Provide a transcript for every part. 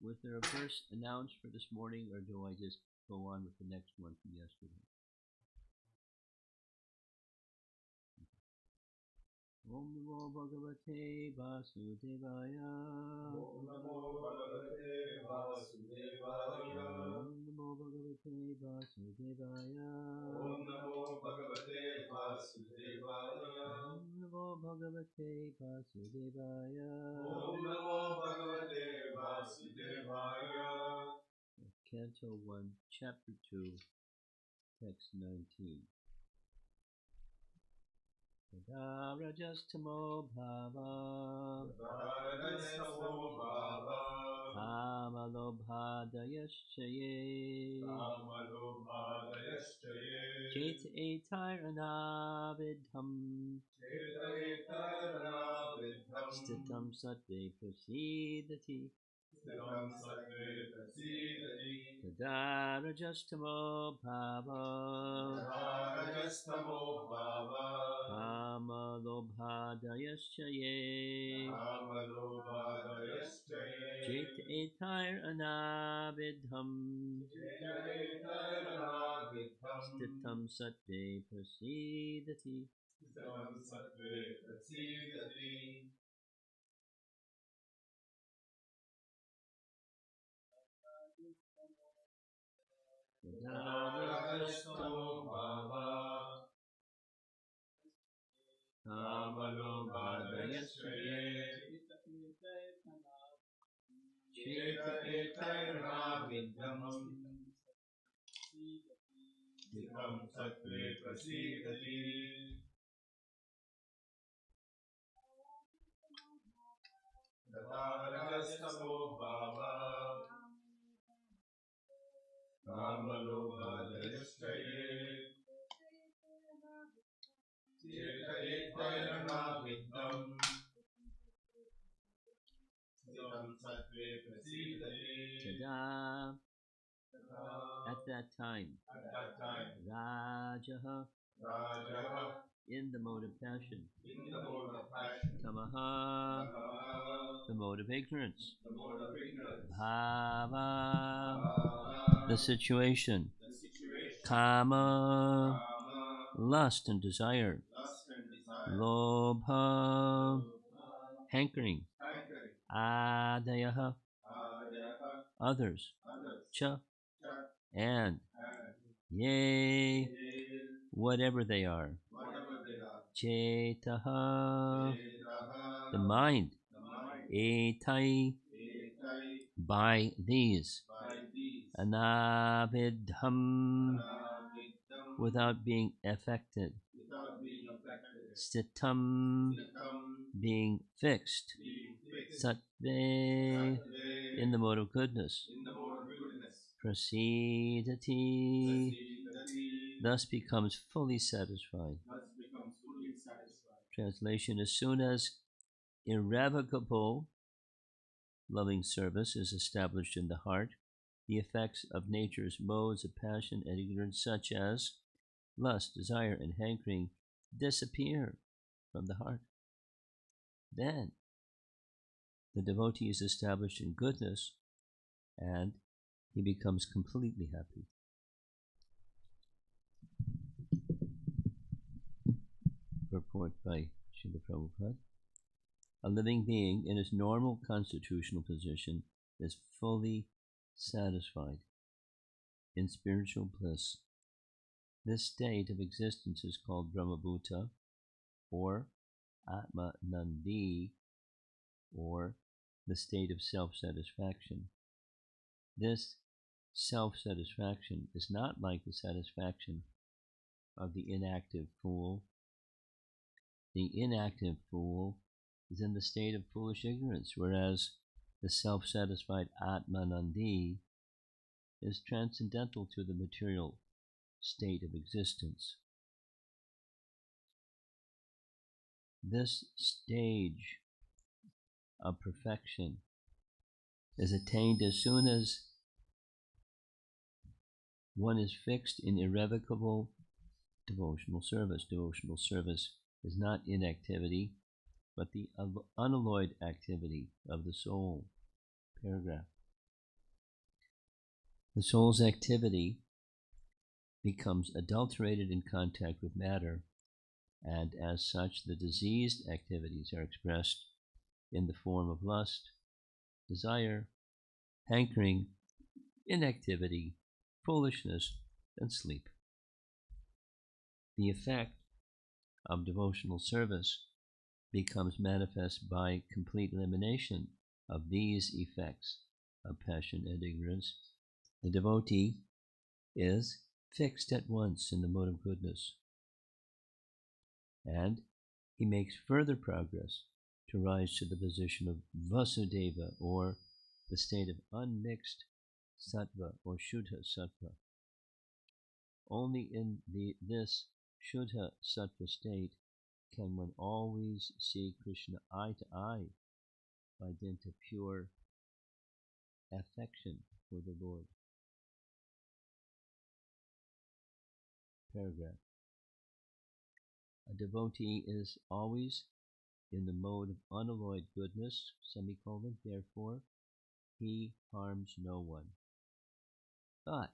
Was there a verse announced for this morning, or do I just go on with the next one from yesterday? Om Namo Bhagavate Vasudevaya. Om Namo Bhagavate Vasudevaya. Om Namo Bhagavate Vasudevaya. Om Namo Bhagavate Vasudevaya. Om Namo Bhagavate Vasudevaya. Om Namo Bhagavate Vasudevaya. Canto 1, Chapter 2, Text 19. Yada rajastamo bhava Rajastamo Bhava. kamalobhadayaschaye Kamalobhadayaschaye. Cheta etayanavidham Chetaitaravidham. Stitam satve prasidati Stitam satve prasidati. Yada rajastamo bhava Rajastamo Bhava. kamalobhadayaschaye Kamalobhadayaschaye. Cheta etayanavidham Chetaitaravidham. Stitam satve prasidati Stitam satve prasidati. Rajastamo Bhava. Kamalobhadayaschaye. Cheta etayanavidham. Stitam satve prasidati. Rajastamo Bhava. Kamalobhadayaschaye. Cheta etayanavidham. Stitam satve prasidati. Tada. At that time, Rajaha, Rajaha, in the mode of passion, in the mode of passion. Tamaha, the mode of ignorance, The mode of ignorance. Bhava, Bhava, the situation, the situation. Kama, Kama, lust and desire, lust and desire. Lobha, hankering, Hankering. Adayaha, Adayaha, others, others. Cha, Cha, and and Yea, ye, whatever they are, whatever they are. Chetaha, Chetaha, the mind, the mind. Etai, Etai, by these, by these. Anavidham, Anavidham, without being affected, without being affected. Stitam, Stitam, being fixed, being fixed. Sattve, Sattve, in the mode of goodness, in the mode of goodness. Prasidati, Prasidati, thus becomes fully satisfied. thus becomes fully satisfied. Translation: as soon as irrevocable loving service is established in the heart, the effects of nature's modes of passion and ignorance, such as lust, desire, and hankering, disappear from the heart. Then the devotee is established in goodness and he becomes completely happy. Purport by Srila Prabhupada. A living being in his normal constitutional position is fully satisfied in spiritual bliss. This state of existence is called Brahmabhuta, or Atmanandi, or the state of self-satisfaction. This self-satisfaction is not like the satisfaction of the inactive fool. The inactive fool is in the state of foolish ignorance, whereas the self-satisfied Atmanandi is transcendental to the material state of existence. This stage of perfection is attained as soon as one is fixed in irrevocable devotional service. Devotional service is not inactivity, but the unalloyed activity of the soul. Paragraph. the soul's activity becomes adulterated in contact with matter, and as such the diseased activities are expressed in the form of lust, desire, hankering, inactivity, foolishness, and sleep. The effect of devotional service becomes manifest by complete elimination of these effects of passion and ignorance. The devotee is fixed at once in the mode of goodness, and he makes further progress to rise to the position of Vasudeva, or the state of unmixed sattva or Shuddha sattva. Only in this Shuddha sattva state can one always see Krishna eye to eye by dint of pure affection for the Lord. Paragraph. A devotee is always in the mode of unalloyed goodness, semicolon, therefore he harms no one. But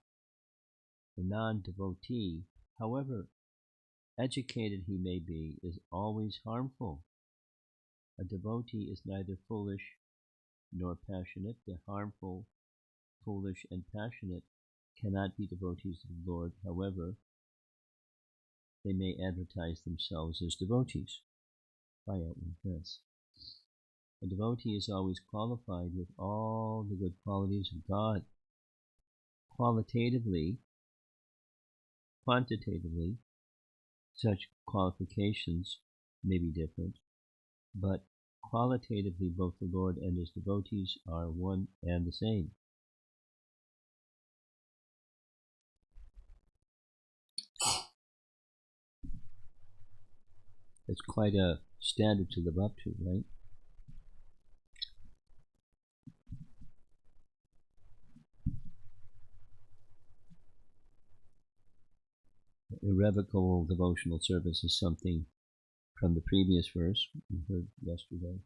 the non-devotee, however educated he may be, is always harmful. A devotee is neither foolish nor passionate. The harmful, foolish, and passionate cannot be devotees of the Lord. However, they may advertise themselves as devotees by outward dress. A devotee is always qualified with all the good qualities of God. Qualitatively, quantitatively, such qualifications may be different, but qualitatively both the Lord and his devotees are one and the same. It's quite a standard to live up to, right? Irrevocable devotional service is something from the previous verse we heard yesterday.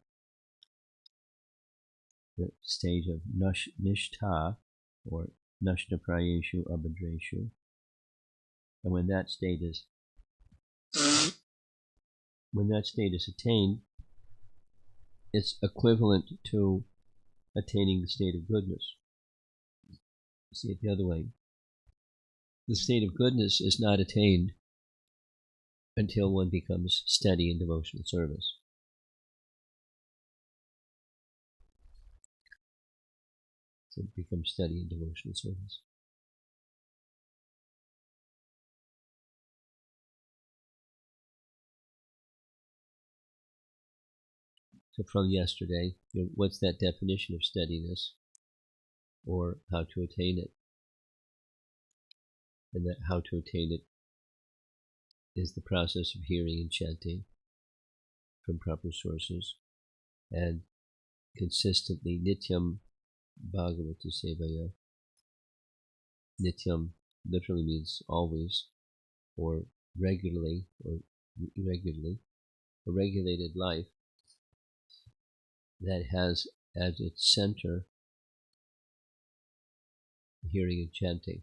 The stage of nishtha, or nashna prayeshu abhadreshu. And when that state is attained, it's equivalent to attaining the state of goodness. See it the other way. The state of goodness is not attained until one becomes steady in devotional service. So it becomes steady in devotional service. So from yesterday, what's that definition of steadiness, or how to attain it? And that how to attain it is the process of hearing and chanting from proper sources, and consistently nityam bhagavata sevaya. Nityam literally means always, or regularly, or irregularly. A regulated life that has as its center hearing and chanting,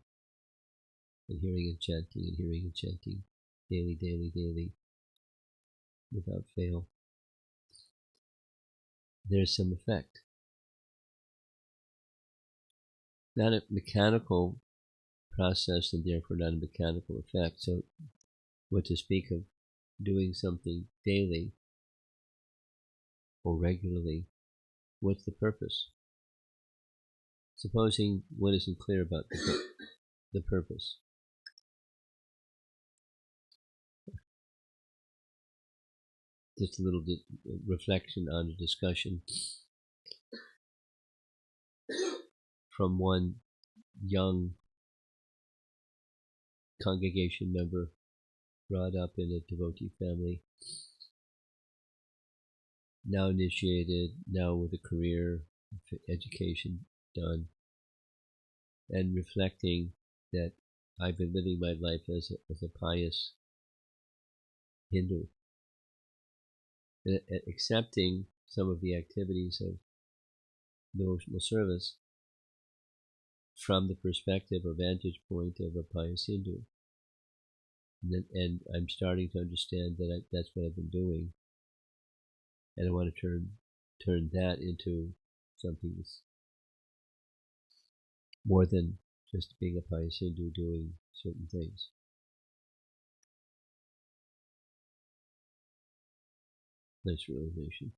and hearing and chanting, and hearing and chanting, daily, daily, daily, without fail. There's some effect. Not a mechanical process, and therefore not a mechanical effect. So what to speak of doing something daily or regularly, what's the purpose? Supposing one isn't clear about the purpose. Just a little reflection on a discussion from one young congregation member brought up in a devotee family, now initiated, now with a career, education done, and reflecting that I've been living my life as a pious Hindu, and accepting some of the activities of devotional service, from the perspective or vantage point of a pious Hindu. And I'm starting to understand that that's what I've been doing, and I want to turn that into something that's more than just being a pious Hindu doing certain things. Nice realization.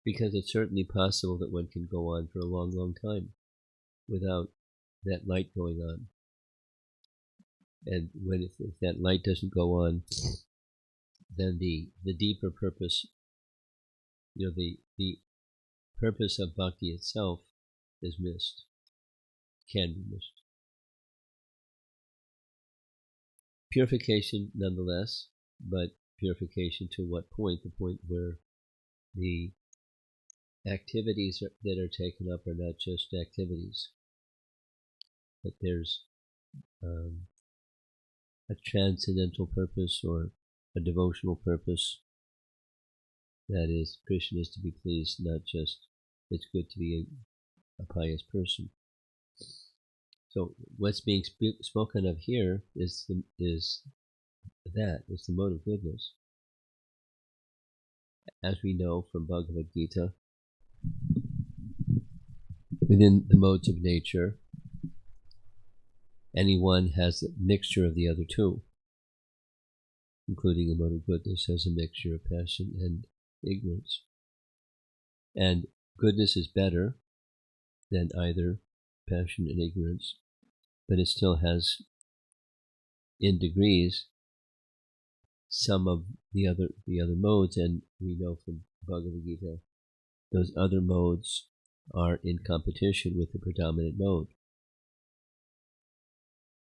Because it's certainly possible that one can go on for a long, long time without that light going on. And if that light doesn't go on, then the deeper purpose, the purpose of bhakti itself is missed, can be missed. Purification nonetheless, but purification to what point? The point where the activities that are taken up are not just activities, but there's a transcendental purpose or a devotional purpose. That is, Krishna is to be pleased, not just it's good to be a pious person. So what's being spoken of here is the mode of goodness. As we know from Bhagavad Gita, within the modes of nature, anyone has a mixture of the other two, including the mode of goodness has a mixture of passion and ignorance. And goodness is better than either passion and ignorance, but it still has, in degrees, some of the other modes, and we know from Bhagavad Gita, those other modes are in competition with the predominant mode.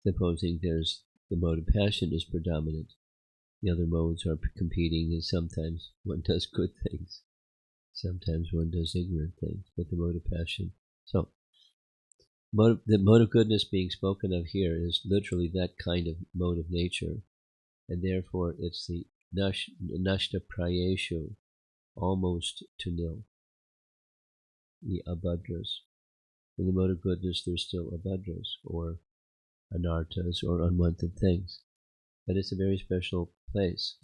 Supposing there's the mode of passion is predominant, the other modes are competing, and sometimes one does good things, sometimes one does ignorant things, but the mode of passion. So the mode of goodness being spoken of here is literally that kind of mode of nature, and therefore it's the nashta prayeshu, almost to nil, the abhadras. In the mode of goodness there's still abhadras, or anarthas, or unwanted things, but it's a very special place.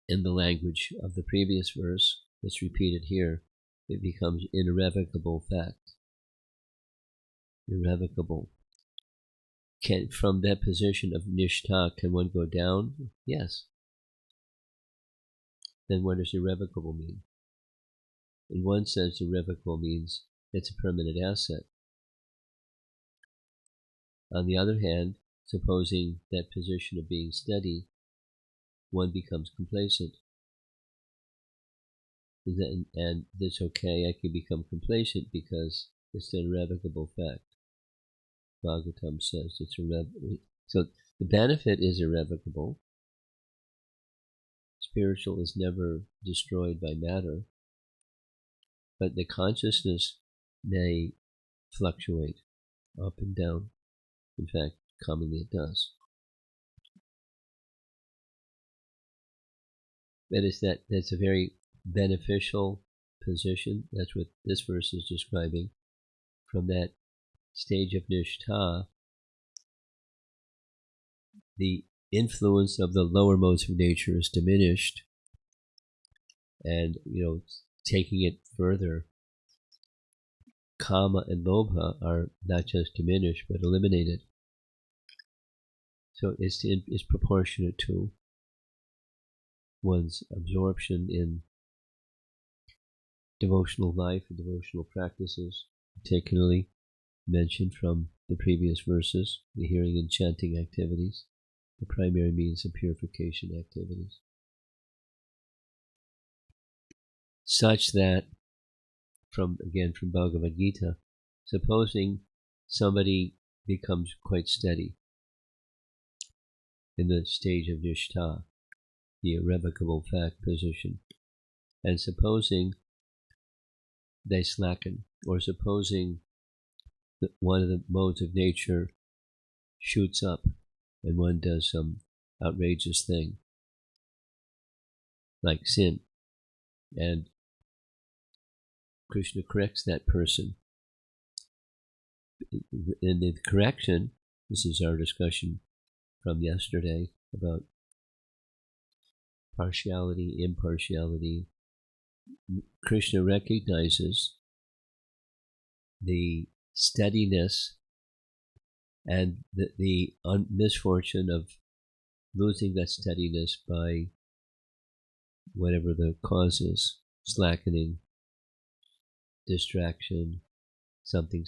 In the language of the previous verse that's repeated here, it becomes irrevocable fact. Irrevocable. From that position of nishtha, can one go down? Yes. Then what does irrevocable mean? In one sense, irrevocable means it's a permanent asset. On the other hand, supposing that position of being steady, one becomes complacent. And it's okay, I can become complacent because it's an irrevocable fact. Bhagavatam says it's irrevocable. So the benefit is irrevocable. Spiritual is never destroyed by matter, but the consciousness may fluctuate up and down. In fact, commonly it does. That's a very beneficial position. That's what this verse is describing. From that stage of nishtha, the influence of the lower modes of nature is diminished, and taking it further, kama and lobha are not just diminished but eliminated. So it's proportionate to one's absorption in devotional life and devotional practices, particularly mentioned from the previous verses, the hearing and chanting activities, the primary means of purification activities. Such that, from Bhagavad Gita, supposing somebody becomes quite steady in the stage of nishtha, the irrevocable fact position, and supposing they slacken, or supposing that one of the modes of nature shoots up and one does some outrageous thing, like sin, And Krishna corrects that person. In the correction, this is our discussion from yesterday about partiality, impartiality. Krishna recognizes the steadiness and the misfortune of losing that steadiness by whatever the cause is, slackening, distraction, something.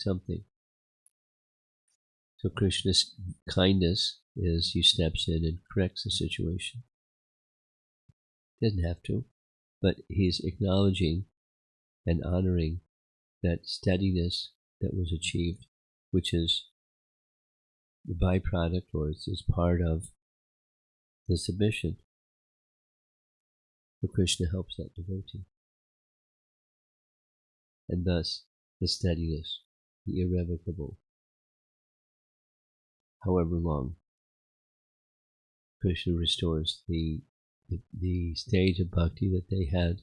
So Krishna's kindness is he steps in and corrects the situation. Doesn't have to, but he's acknowledging and honoring that steadiness that was achieved, which is the byproduct, or is part of the submission. So Krishna helps that devotee. And thus, the steadiness, the irrevocable, however long, Krishna restores the stage of bhakti that they had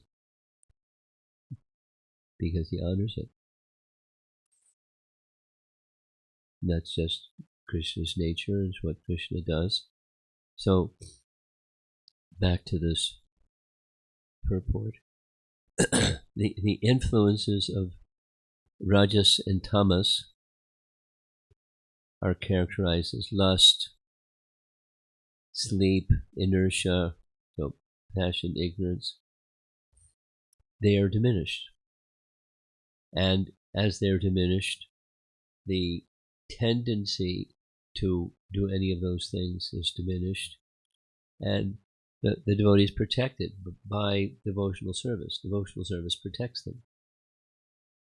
because he honors it. And that's just Krishna's nature, is what Krishna does. So, back to this purport. The influences of rajas and tamas are characterized as lust, sleep, inertia, so passion, ignorance. They are diminished. And as they're diminished, the tendency to do any of those things is diminished, and the devotee is protected by devotional service. Devotional service protects them,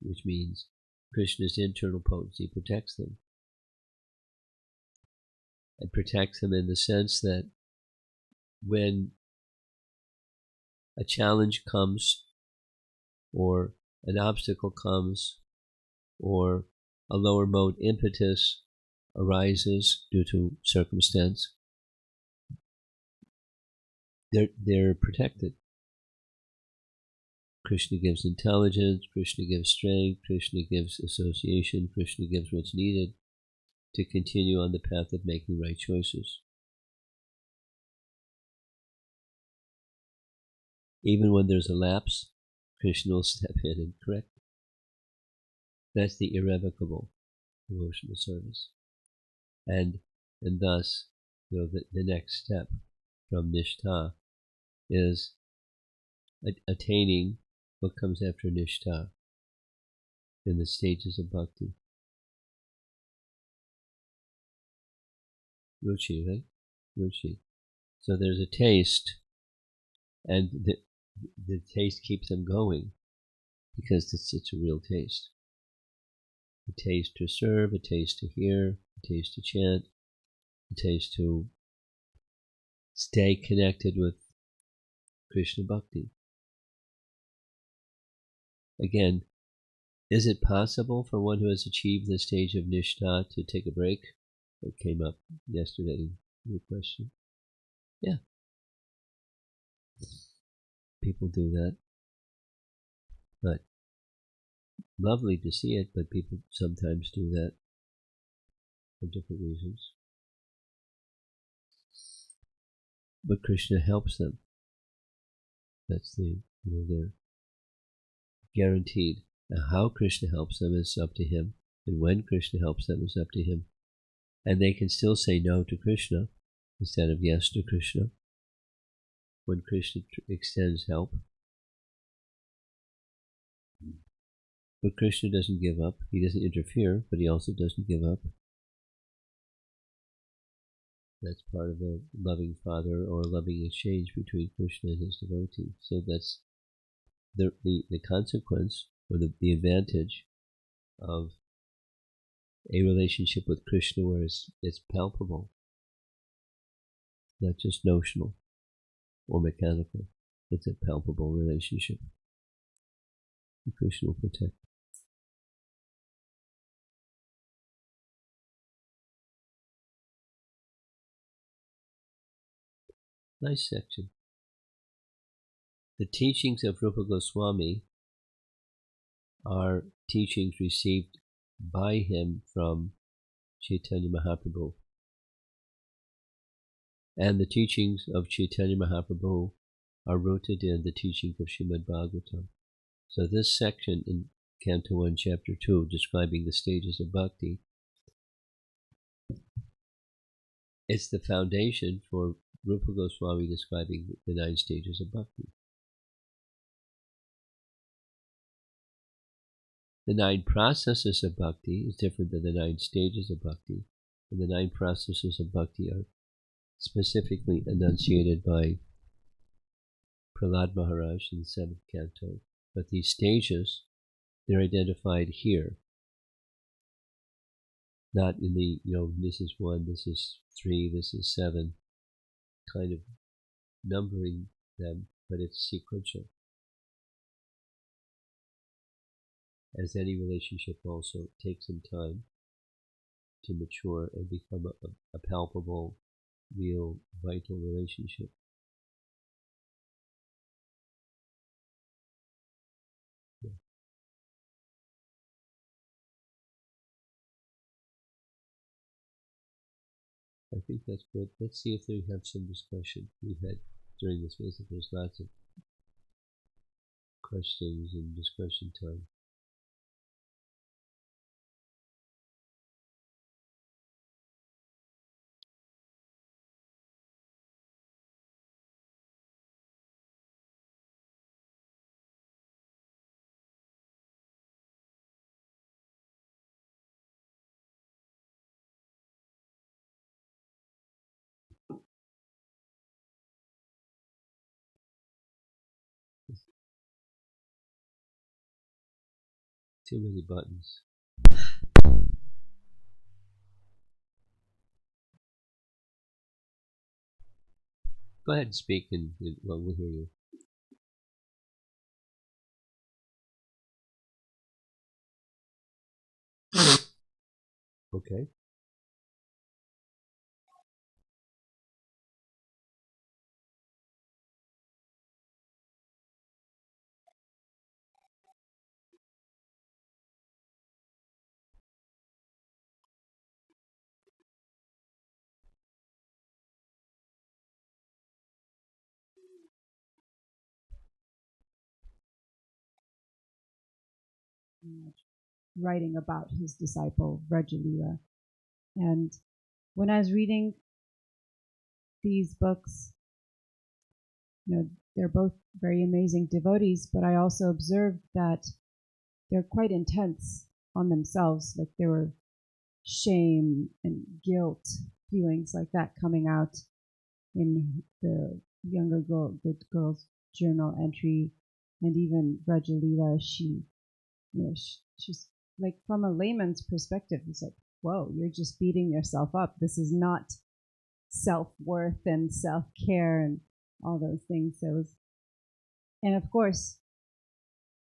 which means Krishna's internal potency protects them. It protects them in the sense that when a challenge comes, or an obstacle comes, or a lower mode impetus arises due to circumstance, they're protected. Krishna gives intelligence, Krishna gives strength, Krishna gives association, Krishna gives what's needed to continue on the path of making right choices. Even when there's a lapse, Krishna will step in and correct it. That's the irrevocable devotional service. And thus, the next step from Nishtha is attaining what comes after Nishtha in the stages of bhakti. Ruchi, right? Ruchi. So there's a taste, and the taste keeps them going because it's a real taste. A taste to serve, a taste to hear, a taste to chant, a taste to stay connected with Krishna Bhakti. Again, is it possible for one who has achieved the stage of Nishtha to take a break? It came up yesterday in your question. Yeah. People do that. But lovely to see it, but people sometimes do that for different reasons. But Krishna helps them. That's they're guaranteed. Now, how Krishna helps them is up to him, and when Krishna helps them is up to him. And they can still say no to Krishna instead of yes to Krishna when Krishna extends help. But Krishna doesn't give up. He doesn't interfere, but he also doesn't give up. That's part of a loving father or a loving exchange between Krishna and his devotee. So that's the consequence, or the advantage of a relationship with Krishna where it's palpable, not just notional or mechanical. It's a palpable relationship. And Krishna will protect. Nice section. The teachings of Rupa Goswami are teachings received by him from Chaitanya Mahaprabhu. And the teachings of Chaitanya Mahaprabhu are rooted in the teachings of Srimad Bhagavatam. So this section in Canto 1, Chapter 2, describing the stages of bhakti, it's the foundation for Rupa Goswami describing the 9 stages of bhakti. The 9 processes of bhakti is different than the 9 stages of bhakti. And the 9 processes of bhakti are specifically enunciated by Prahlad Maharaj in the 7th canto. But these stages, they're identified here. Not in the, this is 1, this is 3, this is 7, kind of numbering them, but it's sequential. As any relationship also takes some time to mature and become a palpable, real, vital relationship. Yeah. I think that's good. Let's see if we have some discussion. We've had during this visit, there's lots of questions and discussion time. Too many buttons. Go ahead and speak and we'll hear you. Okay. Writing about his disciple Vrajalila. And when I was reading these books, they're both very amazing devotees, but I also observed that they're quite intense on themselves, like there were shame and guilt, feelings like that coming out in the the girl's journal entry, and even Vrajalila, she's like, from a layman's perspective, it's like, whoa, you're just beating yourself up. This is not self-worth and self-care and all those things. And of course,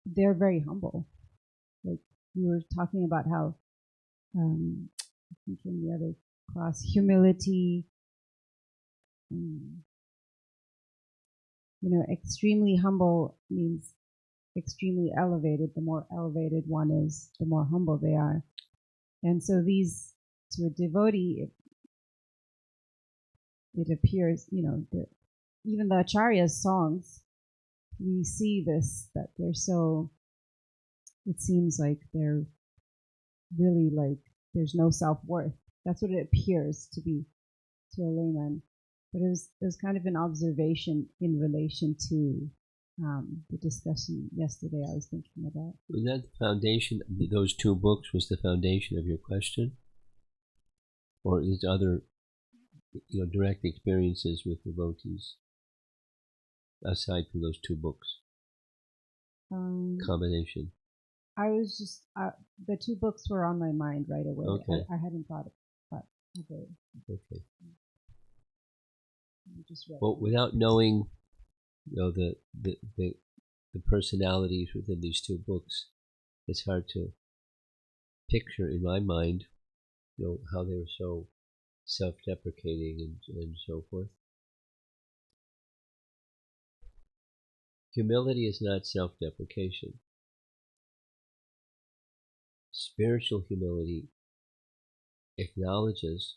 they're very humble. Like we were talking about how, I think in the other class, humility, extremely humble means extremely elevated. The more elevated one is, the more humble they are. And so to a devotee, it appears, even the Acharya's songs, we see this, that they're so, it seems like they're really like, there's no self-worth. That's what it appears to be to a layman. But it was kind of an observation in relation to the discussion yesterday I was thinking about. Was that the foundation? Those 2 books was the foundation of your question? Or is other, direct experiences with devotees aside from those 2 books? Combination. I was just, the 2 books were on my mind right away. Okay. I hadn't thought of it. Okay. Just read Well, without knowing, the personalities within these 2 books, it's hard to picture in my mind, how they were so self-deprecating and so forth. Humility is not self-deprecation. Spiritual humility acknowledges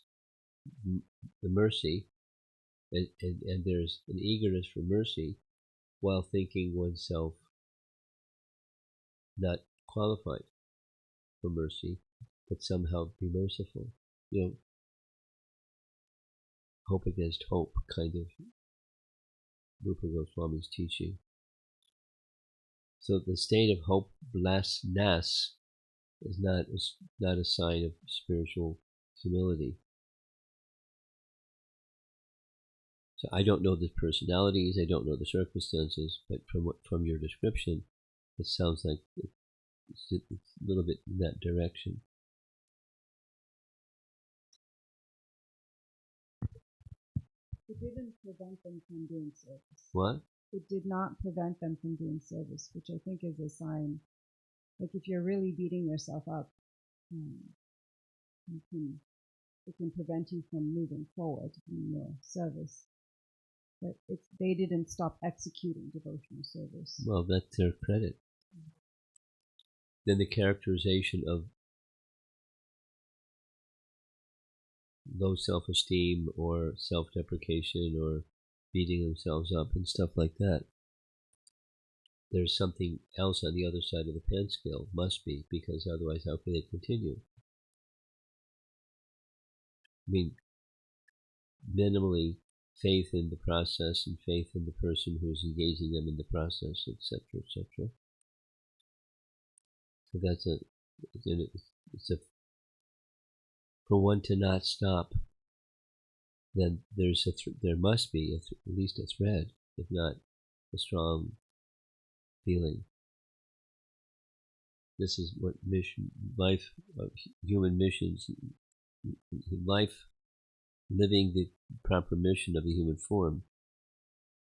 the mercy, and there's an eagerness for mercy while thinking oneself not qualified for mercy, but somehow be merciful. Hope against hope, kind of Rupa Goswami's teaching. So the state of hopelessness is not a sign of spiritual humility. So I don't know the personalities, I don't know the circumstances, but from your description, it sounds like it's a little bit in that direction. It didn't prevent them from doing service. What? It did not prevent them from doing service, which I think is a sign. Like if you're really beating yourself up, it can prevent you from moving forward in your service. But they didn't stop executing devotional service. Well, that's their credit. Then the characterization of low self-esteem or self-deprecation or beating themselves up and stuff like that. There's something else on the other side of the pen scale, must be, because otherwise how can they continue? I mean, minimally faith in the process and faith in the person who's engaging them in the process, etc., etc. So it's for one to not stop, then there must be at least a thread, if not a strong feeling. This is what human missions, life, living the proper mission of the human form.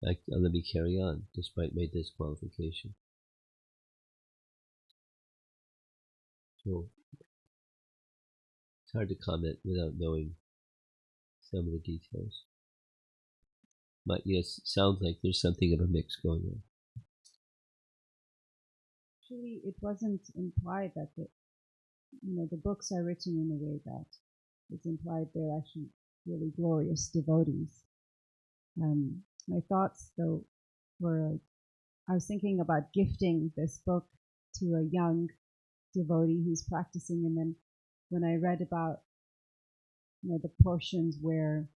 Let me carry on despite my disqualification. So it's hard to comment without knowing some of the details. But yes, it sounds like there's something of a mix going on. Actually, it wasn't implied that the books are written in a way that it's implied they're actually really glorious devotees. My thoughts, though, were I was thinking about gifting this book to a young devotee who's practicing, and then when I read about the portions where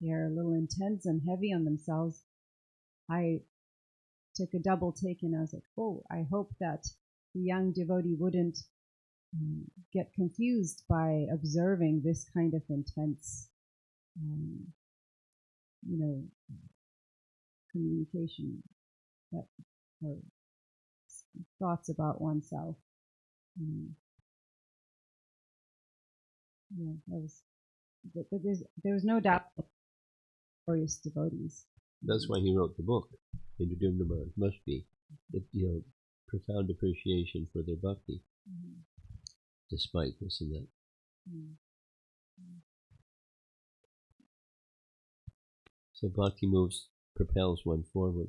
they're a little intense and heavy on themselves, I took a double take and I was like, oh, I hope that the young devotee wouldn't get confused by observing this kind of intense communication or thoughts about oneself. There was no doubt glorious devotees. That's why he wrote the book. Indudumnaman must be, profound appreciation for their bhakti, despite this and that. So bhakti propels one forward.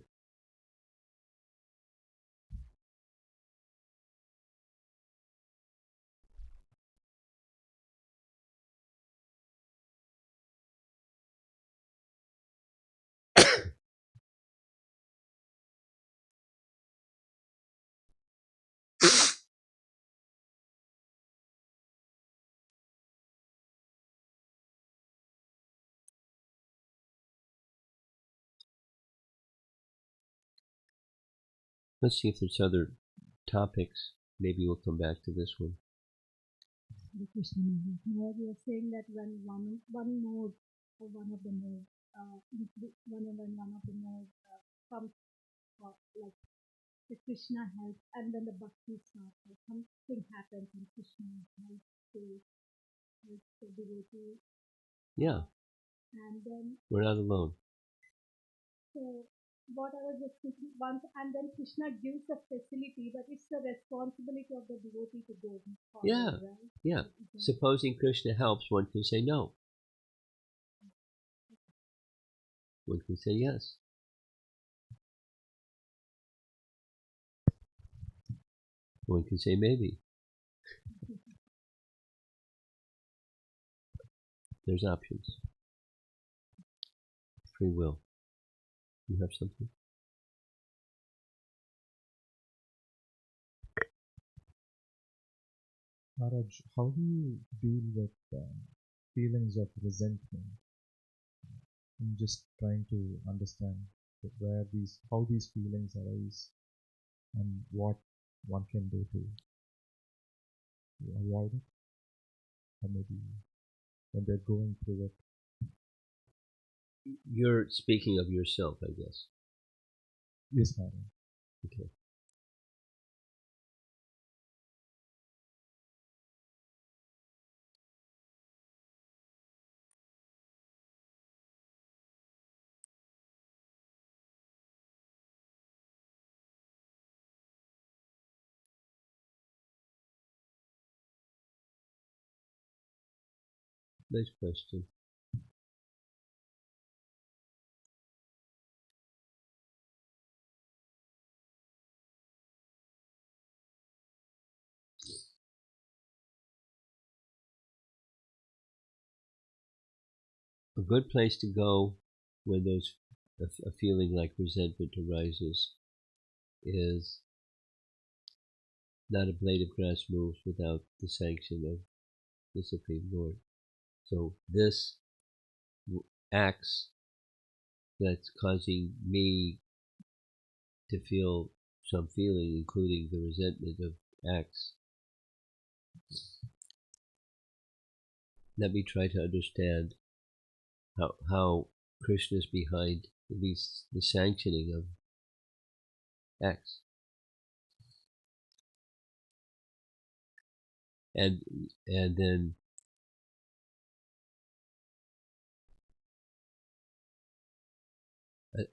Let's see if there's other topics. Maybe we'll come back to this one. Krishna Maharaj, you are saying that when one mode or one of the modes, one of the modes comes like the Krishna helps, and then the bhakti starts, like something happens and Krishna helps the devotee. Yeah. And then we're not alone. So what I was just thinking once, and then Krishna gives the facility, but it's the responsibility of the devotee to go forward, Yeah. right? Yeah. Supposing Krishna helps, one can say no. One can say yes. One can say maybe. There's options. Free will. You have something? Maharaj, how do you deal with feelings of resentment? I'm just trying to understand how these feelings arise and what one can do to avoid it, or maybe when they're going through it. You're speaking of yourself, I guess. Yes, Maharaj. Okay. Nice question. A good place to go when there's a feeling like resentment arises is not a blade of grass moves without the sanction of the Supreme Lord. So this acts that's causing me to feel some feeling, including the resentment of acts. Let me try to understand how Krishna is behind at least the sanctioning of acts. And then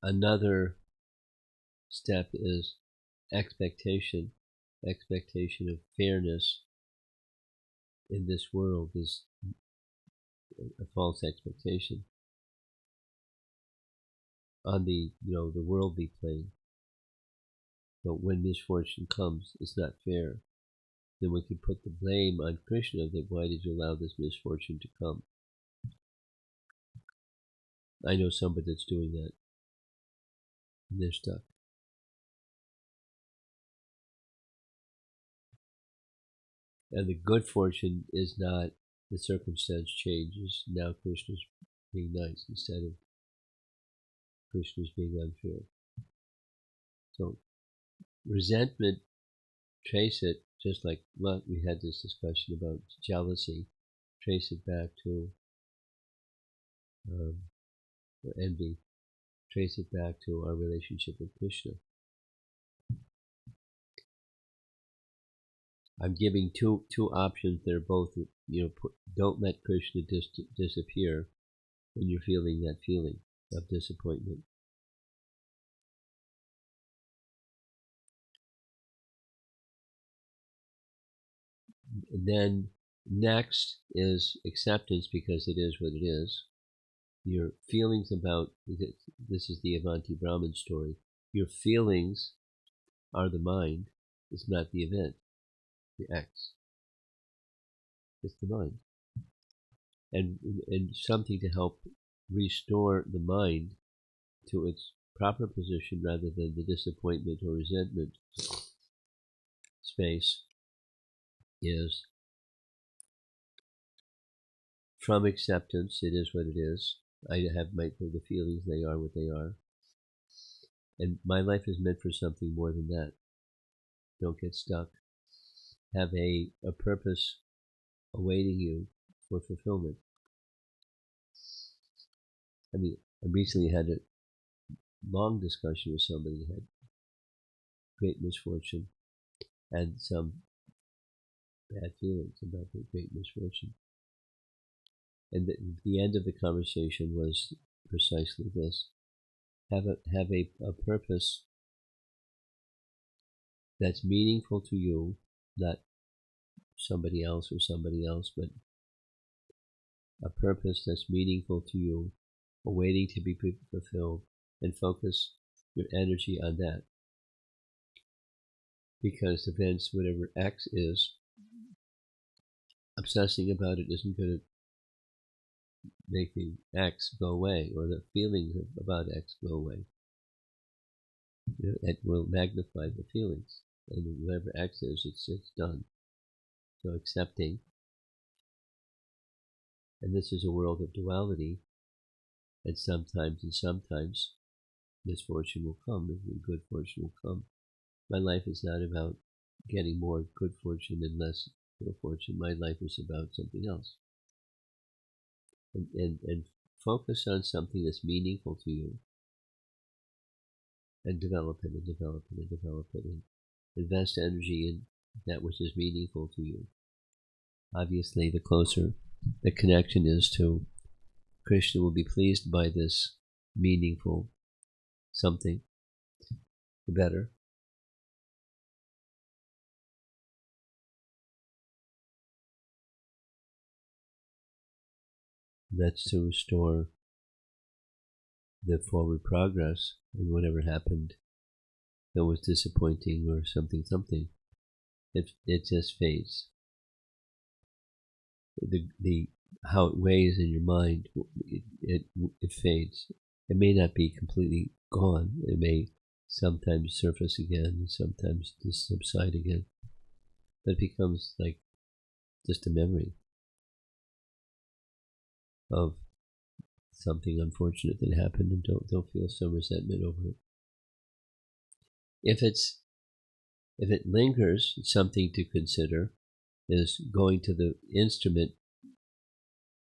another step is expectation of fairness in this world is a false expectation on the the worldly plane. But when misfortune comes, it's not fair. Then we can put the blame on Krishna that why did you allow this misfortune to come? I know somebody that's doing that. And they're stuck. And the good fortune is not the circumstance changes. Now Krishna's being nice instead of Krishna's being unfair. So resentment, trace it, just like we had this discussion about jealousy, trace it back to envy, trace it back to our relationship with Krishna. I'm giving two options. They're both, don't let Krishna disappear when you're feeling that feeling of disappointment. And then next is acceptance, because it is what it is. Your feelings about, this is the Avanti Brahman story, your feelings are the mind, it's not the event, the acts. It's the mind. And something to help restore the mind to its proper position rather than the disappointment or resentment space is from acceptance, it is what it is. I have the feelings, they are what they are. And my life is meant for something more than that. Don't get stuck. Have a purpose awaiting you for fulfillment. I mean, I recently had a long discussion with somebody who had great misfortune and some bad feelings about the great misfortune. And the end of the conversation was precisely this. Have a purpose that's meaningful to you, not somebody else, but a purpose that's meaningful to you, awaiting to be fulfilled, and focus your energy on that. because events, whatever X is, obsessing about it isn't going to make the X go away, or the feelings about X go away. It will magnify the feelings, and whatever X is, it's done. So accepting, and this is a world of duality, and sometimes misfortune will come, and good fortune will come. My life is not about getting more good fortune and less ill fortune. My life is about something else. And focus on something that's meaningful to you, and develop it and develop it and develop it, and invest energy in that which is meaningful to you. Obviously, the closer the connection is to Krishna, will be pleased by this meaningful something, the better. That's to restore the forward progress, and whatever happened that was disappointing or something, it just fades. The how it weighs in your mind, it fades. It may not be completely gone. It may sometimes surface again, and sometimes subside again, but it becomes like just a memory of something unfortunate that happened, and don't feel some resentment over it. If it lingers, something to consider is going to the instrument,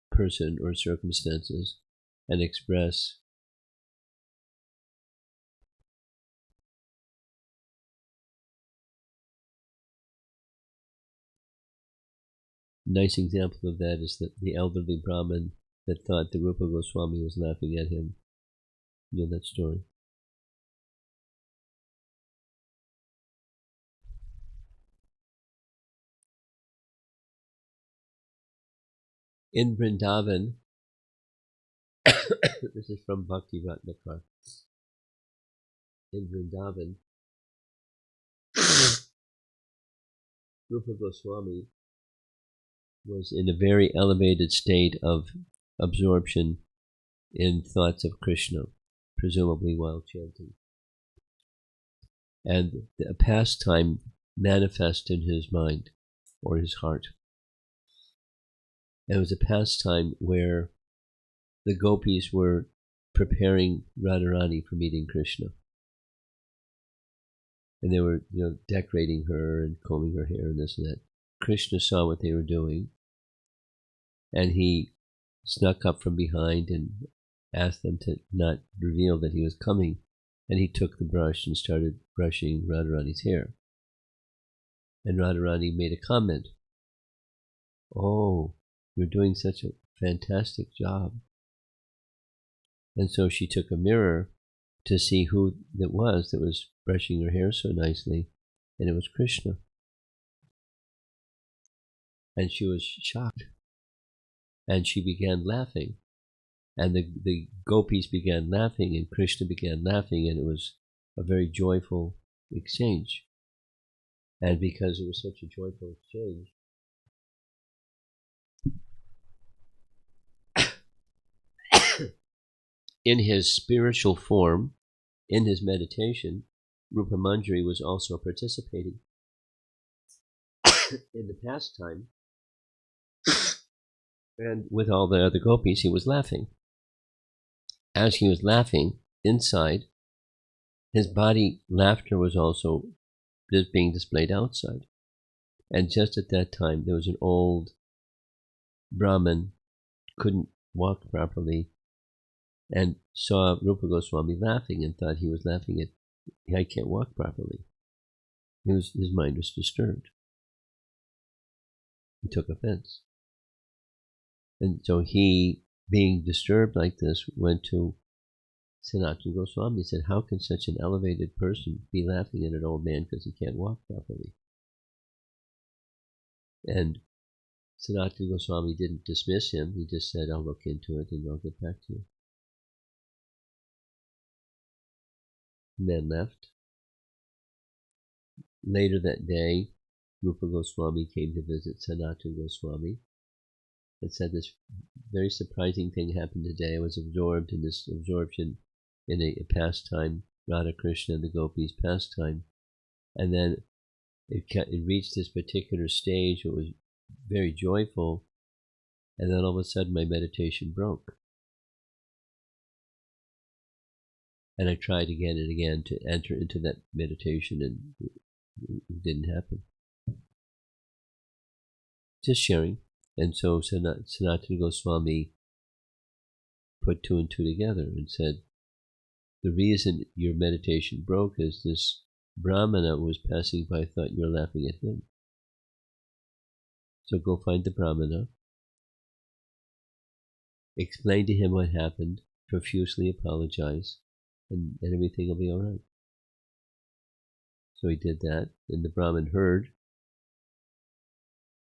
person or circumstances, and express nice example of that is that the elderly Brahmin that thought the Rupa Goswami was laughing at him. You know that story? In Vrindavan, this is from Bhakti Ratnakar. In Vrindavan, Rupa Goswami was in a very elevated state of absorption in thoughts of Krishna, presumably while chanting. And a pastime manifested in his mind or his heart. It was a pastime where the gopis were preparing Radharani for meeting Krishna. And they were, decorating her and combing her hair and this and that. Krishna saw what they were doing, and he snuck up from behind and asked them to not reveal that he was coming. And he took the brush and started brushing Radharani's hair. And Radharani made a comment. "Oh, you're doing such a fantastic job." And so she took a mirror to see who it was that was brushing her hair so nicely, and it was Krishna. And she was shocked, and she began laughing, and the gopis began laughing, and Krishna began laughing, and it was a very joyful exchange. And because it was such a joyful exchange, in his spiritual form, in his meditation, Rupa Manjari was also participating in the pastime, and with all the other gopis, he was laughing. As he was laughing, inside, his body laughter was also just being displayed outside. And just at that time, there was an old Brahmin, couldn't walk properly, and saw Rupa Goswami laughing and thought he was laughing at, "I can't walk properly." His mind was disturbed. He took offense. And so he, being disturbed like this, went to Sanatana Goswami and said, "How can such an elevated person be laughing at an old man because he can't walk properly?" And Sanatana Goswami didn't dismiss him. He just said, "I'll look into it and I'll get back to you." The man left. later that day, Rupa Goswami came to visit Sanatana Goswami and said this very surprising thing happened today. I was absorbed in this absorption in a pastime, Radha Krishna and the gopis pastime, and then it reached this particular stage. It was very joyful, and then all of a sudden my meditation broke. And I tried again and again to enter into that meditation, and it didn't happen. Just sharing. And so Sanatana Goswami put two and two together and said, the reason your meditation broke is this Brahmana was passing by thought you were laughing at him. So go find the Brahmana, explain to him what happened, profusely apologize, and everything will be all right. So he did that, and the Brahmin heard,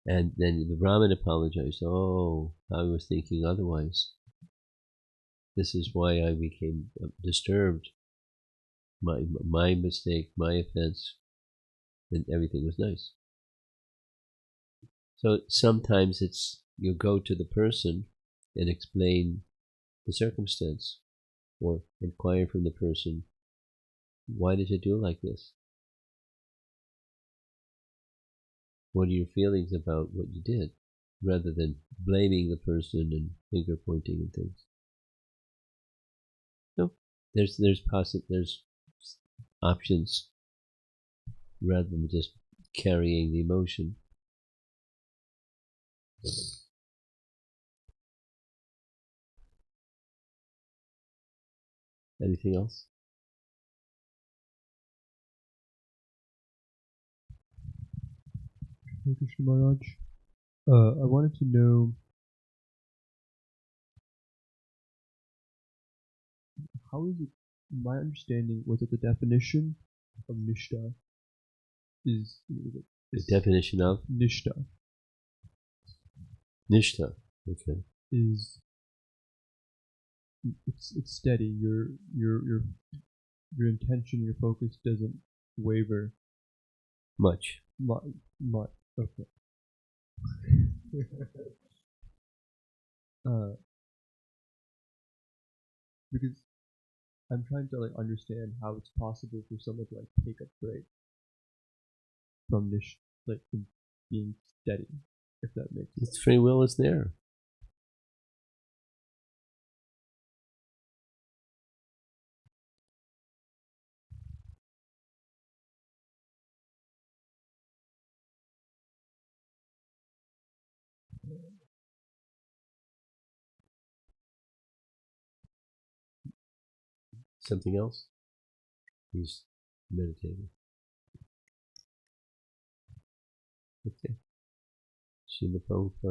and then the Brahmin apologized. Oh, I was thinking otherwise. This is why I became disturbed. My mistake, my offense, and everything was nice. So sometimes it's you go to the person and explain the circumstance, or inquire from the person, why did you do like this? What are your feelings about what you did? Rather than blaming the person and finger pointing and things. No, there's options rather than just carrying the emotion. Anything else? Hare Krishna Maharaj, I wanted to know how is it, my understanding was that the definition of Nishta is The definition of Nishta Nishta, okay, is it's steady. Your intention, your focus doesn't waver much. Much. Okay. Because I'm trying to understand how it's possible for someone to take a break from this, from being steady, if that makes sense. Its free will is there. Something else? He's meditating. Okay. Srila Prabhupada.